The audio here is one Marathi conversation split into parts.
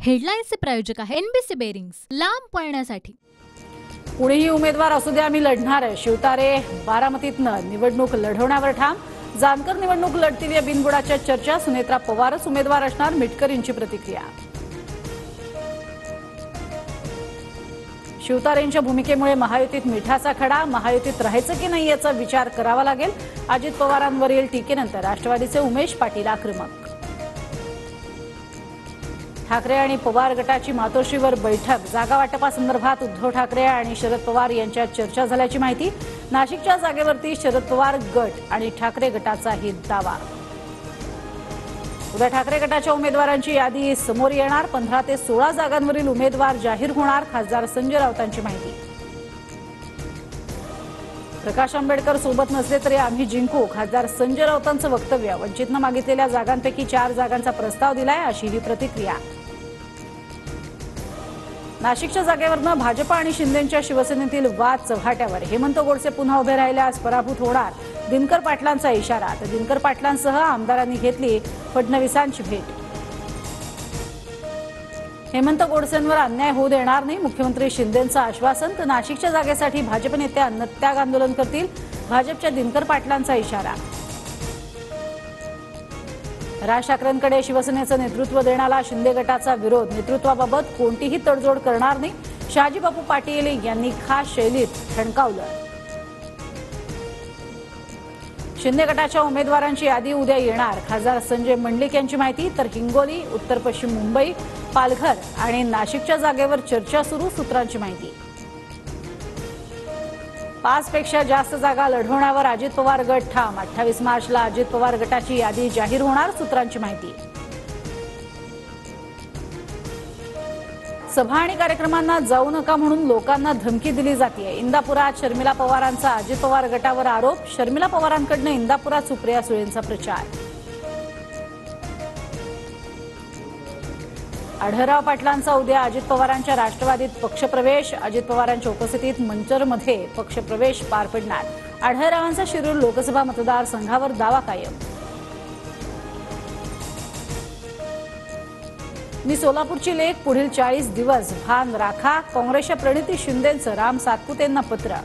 हेडलाईन्सचे प्रायोजक आहे एनबीसी बेरिंग्स, लांब पळण्यासाठी. कुणीही उमेदवार असू दे, आम्ही लढणार आहे. शिवतारे बारामतीतनं निवडणूक लढवण्यावर ठाम. जानकर निवडणूक लढतील या बिनबुडाच्या चर्चा. सुनेत्रा पवारच उमेदवार असणार, मिटकरींची प्रतिक्रिया. शिवतारेंच्या भूमिकेमुळे महायुतीत मिठाचा खडा. महायुतीत राहायचं की नाही याचा विचार करावा लागेल. अजित पवारांवरील टीकेनंतर राष्ट्रवादीचे उमेश पाटील आक्रमक. ठाकरे आणि पवार गटाची मातोश्रीवर बैठक. जागा वाटपासंदर्भात उद्धव ठाकरे आणि शरद पवार यांच्यात चर्चा झाल्याची माहिती. नाशिकच्या जागेवरती शरद पवार गट आणि ठाकरे गटाचाही दावा. उद्या ठाकरे गटाच्या उमेदवारांची यादी समोर येणार. 15 ते 16 जागांवरील उमेदवार जाहीर होणार. खासदार संजय राऊतांची माहिती. प्रकाश आंबेडकर सोबत नसले तरी आम्ही जिंकू, खासदार संजय राऊतांचं वक्तव्य. वंचितनं मागितलेल्या जागांपैकी 4 जागांचा प्रस्ताव दिलाय, अशी ही प्रतिक्रिया. नाशिकच्या जागेवरनं भाजप आणि शिंदेच्या शिवसेनेतील वाद चव्हाट्यावर. हेमंत गोडसे पुन्हा उभे राहिल्यास पराभूत होणार, दिनकर पाटलांचा इशारा. तर दिनकर पाटलांसह आमदारांनी घेतली फडणवीसांची भेट. हेमंत गोडसेंवर अन्याय होऊ देणार नाही, मुख्यमंत्री शिंदेंचं आश्वासन. तर नाशिकच्या जागेसाठी भाजप नेते अन्नत्याग आंदोलन करतील, भाजपच्या दिनकर पाटलांचा इशारा. राज ठाकरेंकडे शिवसेनेचं नेतृत्व देण्याला शिंदे गटाचा विरोध. नेतृत्वाबाबत कोणतीही तडजोड करणार नाही, शहाजीबापू पाटील यांनी खास शैलीत ठणकावलं. शिंदे गटाच्या उमेदवारांची यादी उद्या येणार, खासदार संजय मंडलिक यांची माहिती. तर हिंगोली, उत्तर पश्चिम मुंबई, पालघर आणि नाशिकच्या जागेवर चर्चा सुरू, सूत्रांची माहिती. 5 पेक्षा जास्त जागा लढवण्यावर अजित पवार गट ठाम. 28 मार्चला अजित पवार गटाची यादी जाहीर होणार, सूत्रांची माहिती. सभा आणि कार्यक्रमांना जाऊ नका म्हणून लोकांना धमकी दिली जाते. इंदापुरात शर्मिला पवारांचा अजित पवार गटावर आरोप. शर्मिला पवारांकडून इंदापुरात सुप्रिया सुळेंचा प्रचार. आढळराव पाटलांचा उद्या अजित पवारांच्या राष्ट्रवादीत पक्षप्रवेश. अजित पवारांच्या उपस्थितीत मंचरमध्ये पक्षप्रवेश पार पडणार. आढळरावांचा शिरूर लोकसभा मतदारसंघावर दावा कायम. मी सोलापूरची लेक, पुढील 40 दिवस भान राखा. काँग्रेसच्या प्रणिती शिंदेंचं राम सातपुतेंना पत्र.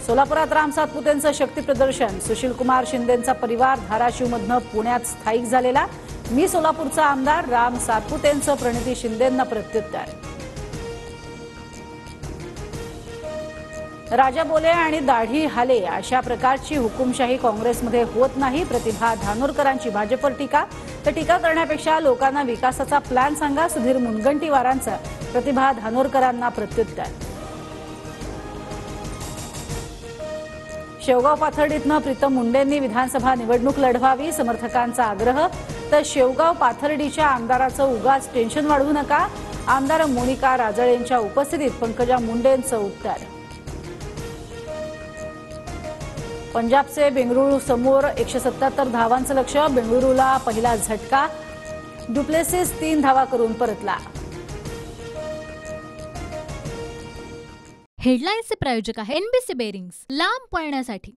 सोलापुरात राम सातपुतेंचं शक्ती प्रदर्शन. सुशीलकुमार शिंदेंचा परिवार धाराशिवमधनं पुण्यात स्थायिक झालेला. मी सोलापूरचा आमदार, राम सातपुतेंचं प्रणिती शिंदेंना प्रत्युत्तर. राजा बोले आणि दाढी हाले अशा प्रकारची हुकुमशाही काँग्रेसमध्ये होत नाही. प्रतिभा धानोरकरांची भाजपवर टीका. तर टीका करण्यापेक्षा लोकांना विकासाचा प्लॅन सांगा, सुधीर मुनगंटीवारांचं प्रतिभा धानोरकरांना प्रत्युत्तर. शेवगाव पाथर्डीतनं प्रीतम मुंडेंनी विधानसभा निवडणूक लढवावी, समर्थकांचा आग्रह. तर शेवगाव पाथर्डीच्या आमदाराचं उगाच टेन्शन वाढवू नका, आमदार मोनिका राजळेंच्या उपस्थितीत पंकजा मुंडेंचं उत्तर. पंजाबचे बेंगळुरू समोर 177 धावांचं लक्ष. बेंगळुरूला पहिला झटका. डुप्लेसिस 3 धावा करून परतला. हेडलाईन्सचे प्रायोजक आहे एनबीसी बेरिंग्स, लांब पळण्यासाठी.